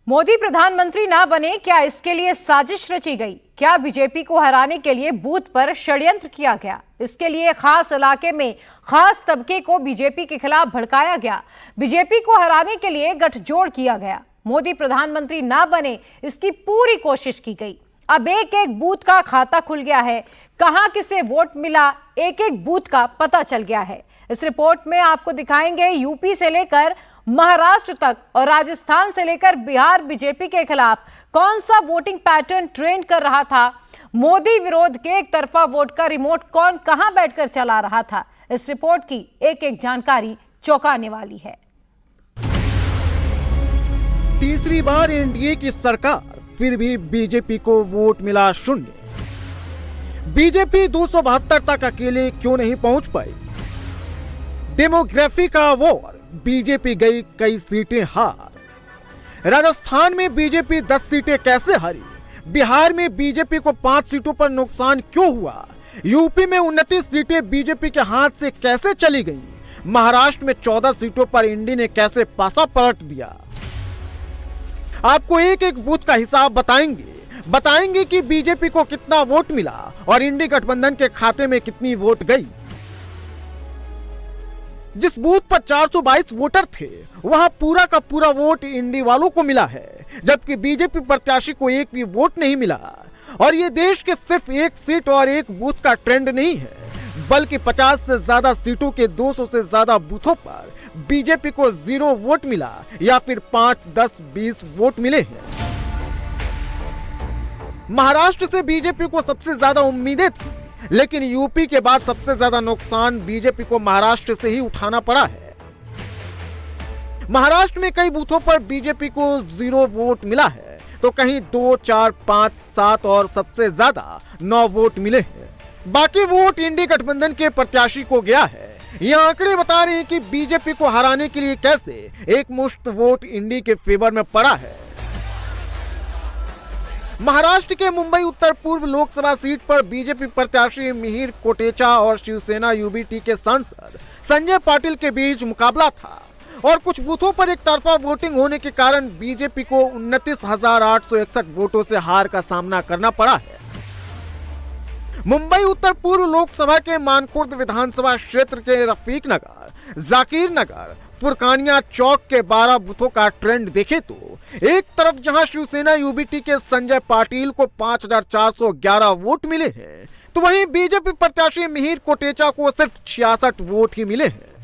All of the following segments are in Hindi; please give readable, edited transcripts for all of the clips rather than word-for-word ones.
मोदी प्रधानमंत्री ना बने, क्या इसके लिए साजिश रची गई? क्या बीजेपी को हराने के लिए बूथ पर षड्यंत्र किया गया? इसके लिए खास इलाके में खास तबके को बीजेपी के खिलाफ भड़काया गया। बीजेपी को हराने के लिए गठजोड़ किया गया। मोदी प्रधानमंत्री ना बने, इसकी पूरी कोशिश की गई। अब एक एक बूथ का खाता खुल गया है। कहां किसे वोट मिला, एक एक बूथ का पता चल गया है। इस रिपोर्ट में आपको दिखाएंगे यूपी से लेकर महाराष्ट्र तक और राजस्थान से लेकर बिहार बीजेपी के खिलाफ कौन सा वोटिंग पैटर्न ट्रेंड कर रहा था। मोदी विरोध के एक तरफा वोट का रिमोट कौन कहां बैठकर चला रहा था। इस रिपोर्ट की एक एक जानकारी चौंकाने वाली है। तीसरी बार एनडीए की सरकार, फिर भी बीजेपी को वोट मिला 0। बीजेपी 272 तक अकेले क्यों नहीं पहुंच पाई? डेमोग्राफी का वॉर, बीजेपी गई कई सीटें हार। राजस्थान में बीजेपी 10 सीटें कैसे हारी? बिहार में बीजेपी को 5 सीटों पर नुकसान क्यों हुआ? यूपी में 29 सीटें बीजेपी के हाथ से कैसे चली गईं? महाराष्ट्र में 14 सीटों पर इंडी ने कैसे पासा पलट दिया? आपको एक एक बूथ का हिसाब बताएंगे कि बीजेपी को कितना वोट मिला और इंडी गठबंधन के खाते में कितनी वोट गई। जिस बूथ पर 422 वोटर थे, वहां पूरा का पूरा वोट इंडी वालों को मिला है, जबकि बीजेपी प्रत्याशी को एक भी वोट नहीं मिला। और ये देश के सिर्फ एक सीट और एक बूथ का ट्रेंड नहीं है, बल्कि 50 से ज्यादा सीटों के 200 से ज्यादा बूथों पर बीजेपी को 0 वोट मिला या फिर 5, 10, 20 वोट मिले हैं। महाराष्ट्र से बीजेपी को सबसे ज्यादा उम्मीदें थी, लेकिन यूपी के बाद सबसे ज्यादा नुकसान बीजेपी को महाराष्ट्र से ही उठाना पड़ा है। महाराष्ट्र में कई बूथों पर बीजेपी को 0 वोट मिला है, तो कहीं 2, 4, 5, 7 और सबसे ज्यादा 9 वोट मिले हैं। बाकी वोट इंडी गठबंधन के प्रत्याशी को गया है। ये आंकड़े बता रहे हैं कि बीजेपी को हराने के लिए कैसे एक मुश्त वोट इंडी के फेवर में पड़ा है। महाराष्ट्र के मुंबई उत्तर पूर्व लोकसभा सीट पर बीजेपी प्रत्याशी मिहिर कोटेचा और शिवसेना यूबीटी के सांसद संजय पाटिल के बीच मुकाबला था और कुछ बूथों पर एक तरफा वोटिंग होने के कारण बीजेपी को 29,861 वोटों से हार का सामना करना पड़ा है। मुंबई उत्तर पूर्व लोकसभा के मानखुर्द विधानसभा क्षेत्र के रफीक नगर, जाकिर नगर, फुरकानिया चौक के 12 बूथों का ट्रेंड देखे तो एक तरफ जहां शिवसेना यूबीटी के संजय पाटिल को 5,411 वोट मिले हैं, तो वहीं बीजेपी प्रत्याशी मिहिर कोटेचा को सिर्फ 66 वोट ही मिले हैं।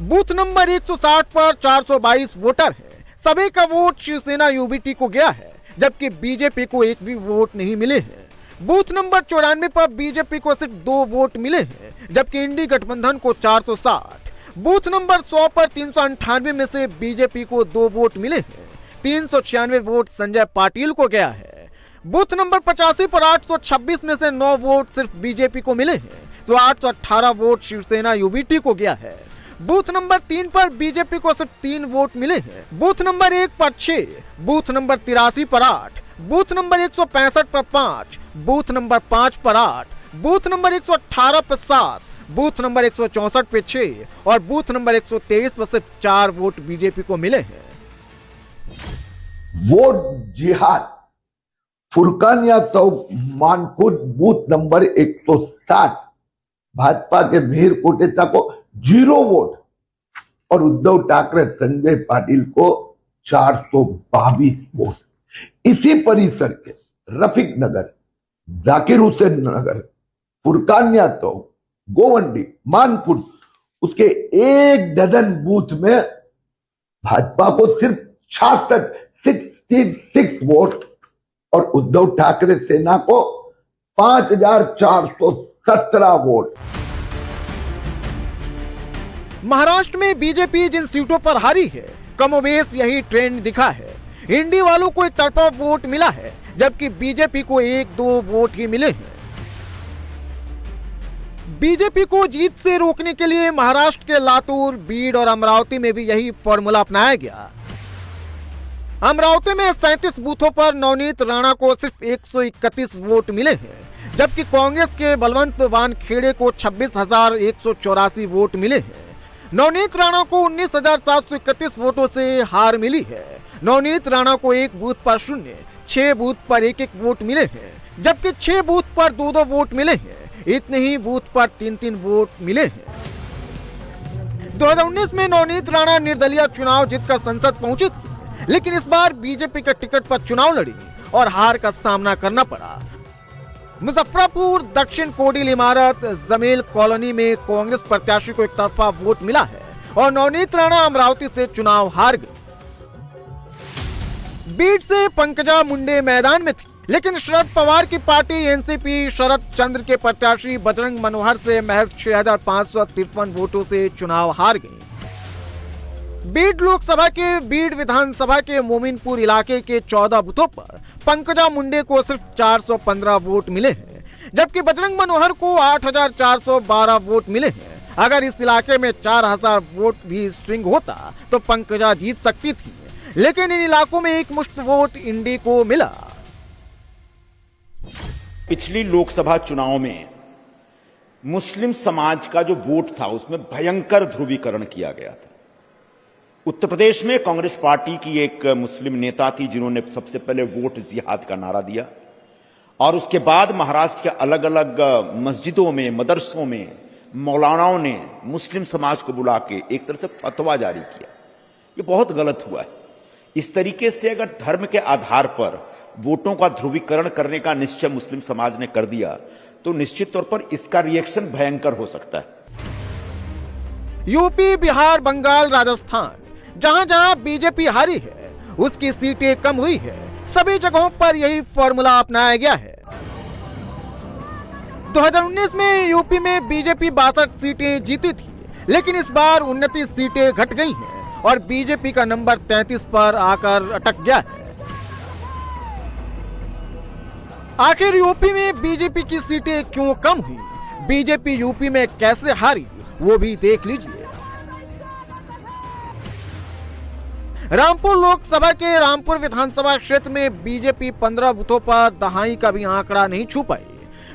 बूथ नंबर 160 पर 422 वोटर है। सभी का वोट शिवसेना यूबीटी को गया है, जबकि बीजेपी को एक भी वोट नहीं मिले हैं। बूथ नंबर 94 पर बीजेपी को सिर्फ 2 वोट मिले हैं, जबकि इंडी गठबंधन को 460। बूथ नंबर 100 पर 398 में से बीजेपी को 2 वोट मिले हैं। 396 वोट संजय पाटिल को गया है। बूथ नंबर 85 पर 826 में से 9 वोट सिर्फ बीजेपी को मिले हैं, तो 818 वोट शिवसेना यूबीटी को गया है। बूथ नंबर 3 पर बीजेपी को सिर्फ 3 वोट मिले हैं। बूथ नंबर 1 पर 6, बूथ नंबर 83 पर 8, बूथ नंबर 165 पर 5, बूथ नंबर 5 पर 8, बूथ नंबर 118 पर 7, बूथ नंबर 164 पे 6 और बूथ नंबर 123 पर सिर्फ 4 वोट बीजेपी को मिले हैं। वोट जिहाद फुरकानिया तो मानखुर्द बूथ नंबर 160 भाजपा के मिहिर कोटेचा को 0 वोट और उद्धव ठाकरे संजय पाटिल को 422 वोट। इसी परिसर के रफीक नगर, जाकिर हुसैन नगर, फुरकानिया तो, गोवंडी, मानपुर, उसके 1 डजन बूथ में भाजपा को सिर्फ 66 वोट और उद्धव ठाकरे सेना को 5,417 वोट। महाराष्ट्र में बीजेपी जिन सीटों पर हारी है, कमोबेश यही ट्रेंड दिखा है। इंडी वालों को एक तरफा वोट मिला है, जबकि बीजेपी को 1-2 वोट ही मिले हैं। बीजेपी को जीत से रोकने के लिए महाराष्ट्र के लातूर, बीड और अमरावती में भी यही फॉर्मूला अपनाया गया। अमरावती में 37 बूथों पर नवनीत राणा को सिर्फ 131 वोट मिले हैं, जबकि कांग्रेस के बलवंत वानखेड़े को 26,184 वोट मिले हैं। नवनीत राणा को 19,731 वोटों से हार मिली है। नवनीत राणा को 1 बूथ पर 0, 6 बूथ पर 1-1 वोट मिले हैं, जबकि 6 बूथ पर 2-2 वोट मिले हैं। इतने ही बूथ पर 3-3 वोट मिले हैं। 2019 में नवनीत राणा निर्दलीय चुनाव जीतकर संसद पहुंची थी, लेकिन इस बार बीजेपी के टिकट पर चुनाव लड़ी और हार का सामना करना पड़ा। मुजफ्फरपुर दक्षिण कोडिल इमारत जमील कॉलोनी में कांग्रेस प्रत्याशी को एकतरफा वोट मिला है और नवनीत राणा अमरावती से चुनाव हार गए। बीट से पंकजा मुंडे मैदान में थी, लेकिन शरद पवार की पार्टी एनसीपी शरद चंद्र के प्रत्याशी बजरंग मनोहर से महज 6,553 वोटों से चुनाव हार गई। बीड लोकसभा के बीड विधानसभा के मोमिनपुर इलाके के 14 बूथों पर पंकजा मुंडे को सिर्फ 415 वोट मिले हैं, जबकि बजरंग मनोहर को 8,412 वोट मिले हैं। अगर इस इलाके में 4,000 वोट भी स्ट्रिंग होता तो पंकजा जीत सकती थी, लेकिन इन इलाकों में एक मुश्त वोट इंडी को मिला। पिछली लोकसभा चुनाव में मुस्लिम समाज का जो वोट था उसमें भयंकर ध्रुवीकरण किया गया था। उत्तर प्रदेश में कांग्रेस पार्टी की एक मुस्लिम नेता थी जिन्होंने सबसे पहले वोट जिहाद का नारा दिया और उसके बाद महाराष्ट्र के अलग अलग मस्जिदों में, मदरसों में मौलानाओं ने मुस्लिम समाज को बुला के एक तरह से फतवा जारी किया। ये बहुत गलत हुआ है। इस तरीके से अगर धर्म के आधार पर वोटों का ध्रुवीकरण करने का निश्चय मुस्लिम समाज ने कर दिया तो निश्चित तौर पर इसका रिएक्शन भयंकर हो सकता है। यूपी, बिहार, बंगाल, राजस्थान, जहां जहां बीजेपी हारी है उसकी सीटें कम हुई है। सभी जगहों पर यही फॉर्मूला अपनाया गया है। 2019 में यूपी में बीजेपी 62 सीटें जीती थी, लेकिन इस बार 29 सीटें घट गई हैं और बीजेपी का नंबर 33 पर आकर अटक गया है। आखिर यूपी में बीजेपी की सीटें क्यों कम हुई, बीजेपी यूपी में कैसे हारी, वो भी देख लीजिए। रामपुर लोकसभा के रामपुर विधानसभा क्षेत्र में बीजेपी 15 बूथों पर दहाई का भी आंकड़ा नहीं छू पाई।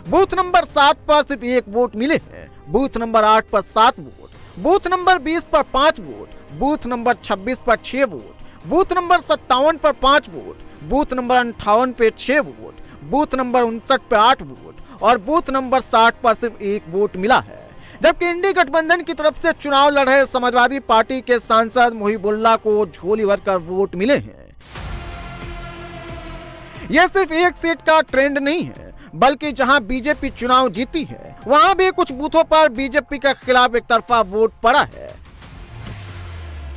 बूथ नंबर 7 पर सिर्फ 1 वोट मिले हैं, बूथ नंबर 8 पर 7 वोट, बूथ नंबर 20 पर 5 वोट, बूथ नंबर 26 पर 6 वोट, बूथ नंबर 57 पर 5 वोट, बूथ नंबर 58 पे 6 वोट, बूथ नंबर 59 पे 8 वोट और बूथ नंबर 60 पर सिर्फ 1 वोट मिला है। जबकि इंडी गठबंधन की तरफ से चुनाव लड़ रहे समाजवादी पार्टी के सांसद मुहिबुल्लाह को झोली भरकर वोट मिले हैं। यह सिर्फ एक सीट का ट्रेंड नहीं है, बल्कि जहां बीजेपी चुनाव जीती है वहां भी कुछ बूथों पर बीजेपी के खिलाफ एक तरफा वोट पड़ा है।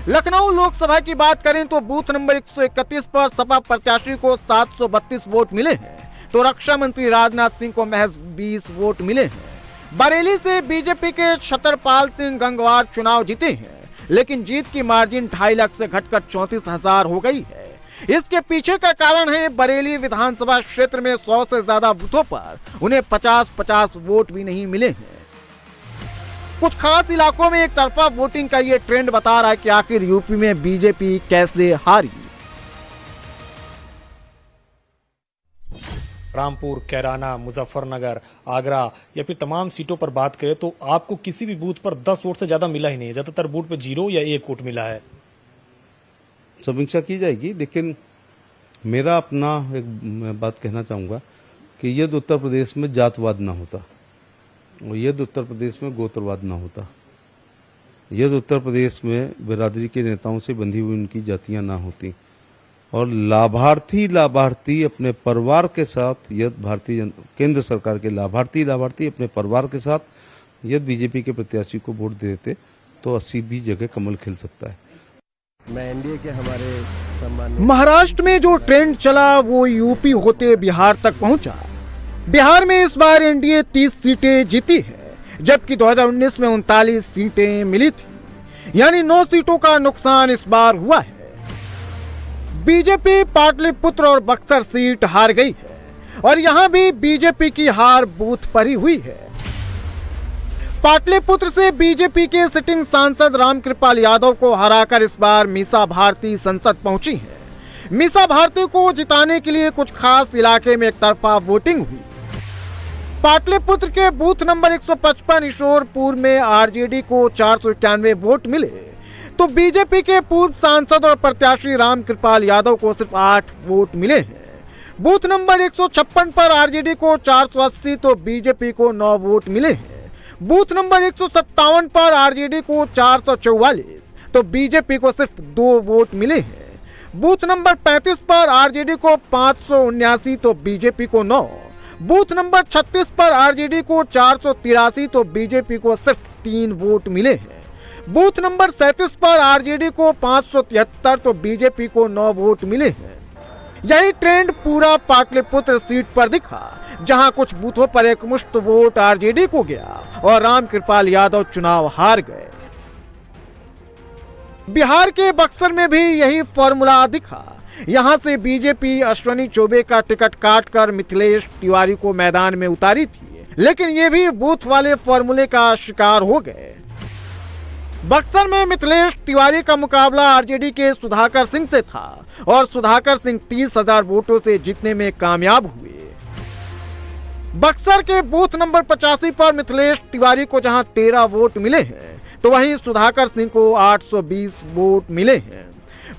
लखनऊ लोकसभा की बात करें तो बूथ नंबर 131 पर सपा प्रत्याशी को 732 वोट मिले हैं, तो रक्षा मंत्री राजनाथ सिंह को महज 20 वोट मिले हैं। बरेली से बीजेपी के छतरपाल सिंह गंगवार चुनाव जीते हैं, लेकिन जीत की मार्जिन 2.5 लाख से घटकर 34,000 हो गई है। इसके पीछे का कारण है बरेली विधानसभा क्षेत्र में 100 से ज्यादा बूथों पर उन्हें 50-50 वोट भी नहीं मिले हैं। कुछ खास इलाकों में एक तरफा वोटिंग का ये ट्रेंड बता रहा है कि आखिर यूपी में बीजेपी कैसे हारी। रामपुर, कैराना, मुजफ्फरनगर, आगरा या फिर तमाम सीटों पर बात करें तो आपको किसी भी बूथ पर 10 वोट से ज्यादा मिला ही नहीं है। ज्यादातर बूथ पे 0 या 1 वोट मिला है। समीक्षा की जाएगी, लेकिन मेरा अपना एक बात कहना चाहूँगा कि यदि उत्तर प्रदेश में जातवाद ना होता और यदि उत्तर प्रदेश में गोत्रवाद ना होता, यदि उत्तर प्रदेश में बिरादरी के नेताओं से बंधी हुई उनकी जातियां ना होती और लाभार्थी अपने परिवार के साथ, यदि केंद्र सरकार के लाभार्थी अपने परिवार के साथ यदि बीजेपी के प्रत्याशी को वोट देते तो 80 भी जगह कमल खिल सकता है। मैं एनडीए के हमारे सम्मान महाराष्ट्र में जो ट्रेंड चला वो यूपी होते बिहार तक पहुंचा। बिहार में इस बार एनडीए 30 सीटें जीती है, जबकि 2019 में 39 सीटें मिली थी, यानी 9 सीटों का नुकसान इस बार हुआ है। बीजेपी पाटलिपुत्र और बक्सर सीट हार गई है और यहां भी बीजेपी की हार बूथ पर ही हुई है। पाटलिपुत्र से बीजेपी के सिटिंग सांसद रामकृपाल यादव को हराकर इस बार मीसा भारती संसद पहुंची है। मीसा भारती को जिताने के लिए कुछ खास इलाके में एक तरफा वोटिंग हुई। पाटलिपुत्र के बूथ नंबर 155 ईश्वरपुर में आरजेडी को 491 वोट मिले, तो बीजेपी के पूर्व सांसद और प्रत्याशी रामकृपाल यादव को सिर्फ 8 वोट मिले हैं। बूथ नंबर 156 पर आरजेडी को 480 तो बीजेपी को 9 वोट मिले हैं। बूथ नंबर 157 पर आरजेडी को 444 तो बीजेपी को सिर्फ 2 वोट मिले हैं। बूथ नंबर 35 पर आरजेडी को 579 तो बीजेपी को 9। बूथ नंबर 36 पर आरजेडी को 483 तो बीजेपी को सिर्फ 3 वोट मिले हैं। बूथ नंबर 37 पर आरजेडी को 573 तो बीजेपी को 9 वोट मिले हैं। यही ट्रेंड पूरा पाटलिपुत्र सीट पर दिखा, जहां कुछ बूथों पर एक मुश्त वोट आरजेडी को गया और रामकृपाल यादव चुनाव हार गए। बिहार के बक्सर में भी यही फॉर्मूला दिखा। यहां से बीजेपी अश्विनी चौबे का टिकट काटकर मिथिलेश तिवारी को मैदान में उतारी थी, लेकिन ये भी बूथ वाले फॉर्मूले का शिकार हो गए। बक्सर में मिथिलेश तिवारी का मुकाबला आरजेडी के सुधाकर सिंह से था और सुधाकर सिंह 30,000 वोटों से जीतने में कामयाब हुए। बक्सर के बूथ नंबर 85 पर मिथिलेश तिवारी को जहां 13 वोट मिले हैं, तो वहीं सुधाकर सिंह को 820 वोट मिले हैं।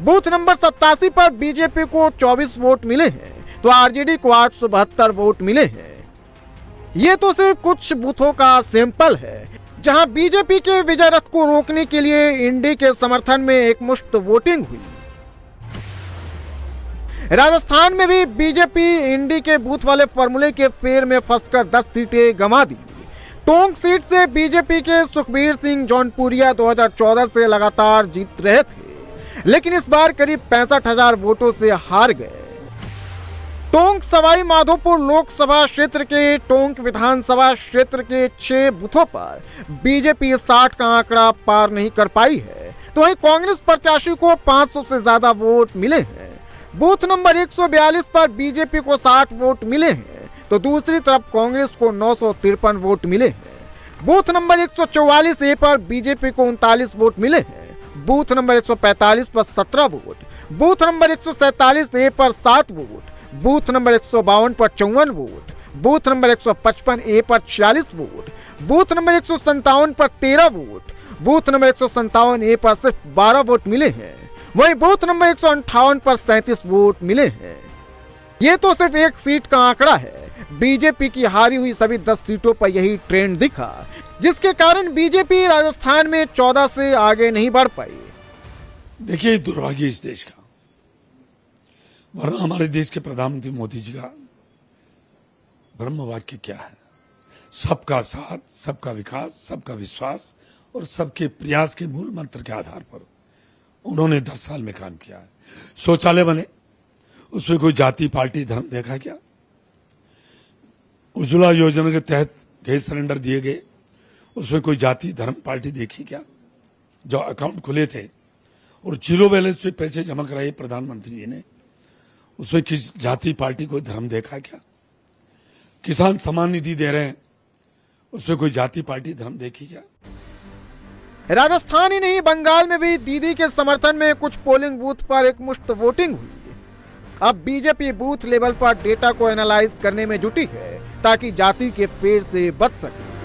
बूथ नंबर 87 पर बीजेपी को 24 वोट मिले हैं, तो आरजेडी को 872 वोट मिले हैं। ये तो सिर्फ कुछ बूथों का सैंपल है, जहां बीजेपी के विजय रथ को रोकने के लिए इंडी के समर्थन में एक मुश्त वोटिंग हुई। राजस्थान में भी बीजेपी इंडी के बूथ वाले फॉर्मूले के फेर में फंसकर 10 सीटें गंवा दी। टोंक सीट से बीजेपी के सुखबीर सिंह जौनपुरिया 2014 से लगातार जीत रहे थे, लेकिन इस बार करीब 65,000 वोटों से हार गए। टोंक सवाई माधोपुर लोकसभा क्षेत्र के टोंक विधानसभा क्षेत्र के 6 बूथों पर बीजेपी 60 का आंकड़ा पार नहीं कर पाई है, तो वहीं कांग्रेस प्रत्याशी को 500 से ज्यादा वोट मिले हैं। बूथ नंबर 142 पर बीजेपी को 60 वोट मिले हैं, तो दूसरी तरफ कांग्रेस को 953 वोट मिले हैं। बूथ नंबर 144 ए पर बीजेपी को 39 वोट मिले हैं। बूथ नंबर 145 पर 17 वोट। बूथ नंबर 147 ए पर 7 वोट। बूथ नंबर 152 पर 54 वोट। बूथ नंबर 155 ए पर 46 वोट। बूथ नंबर 157 पर 13 वोट। बूथ नंबर 157 ए पर सिर्फ 12 वोट मिले हैं। वहीं बूथ नंबर 158 पर 37 वोट मिले हैं। ये तो सिर्फ एक सीट का आंकड़ा है। बीजेपी की हारी हुई सभी 10 सीटों पर यही ट्रेंड दिखा, जिसके कारण बीजेपी राजस्थान में 14 से आगे नहीं बढ़ पाई। देखिए, दुर्भाग्य इस देश का, वरना हमारे देश के प्रधानमंत्री मोदी जी का ब्रह्म वाक्य क्या है? सबका साथ, सबका विकास, सबका विश्वास और सबके प्रयास के मूल मंत्र के आधार पर उन्होंने 10 साल में काम किया है। शौचालय बने, उसमें कोई जाति पार्टी धर्म देखा क्या? उज्ज्वला योजना के तहत गैस सिलेंडर दिए गए, उसमें कोई जाति धर्म पार्टी देखी क्या? जो अकाउंट खुले थे और जीरो बैलेंस पे पैसे जमा कराए प्रधानमंत्री जी ने, उसमें किस जाति पार्टी को धर्म देखा क्या? किसान सम्मान निधि दे रहे हैं, उसमें कोई जाति पार्टी धर्म देखी क्या? राजस्थान ही नहीं, बंगाल में भी दीदी के समर्थन में कुछ पोलिंग बूथ पर एक मुश्त वोटिंग हुई। अब बीजेपी बूथ लेवल पर डेटा को एनालाइज करने में जुटी है, ताकि जाति के फेर से बच सके।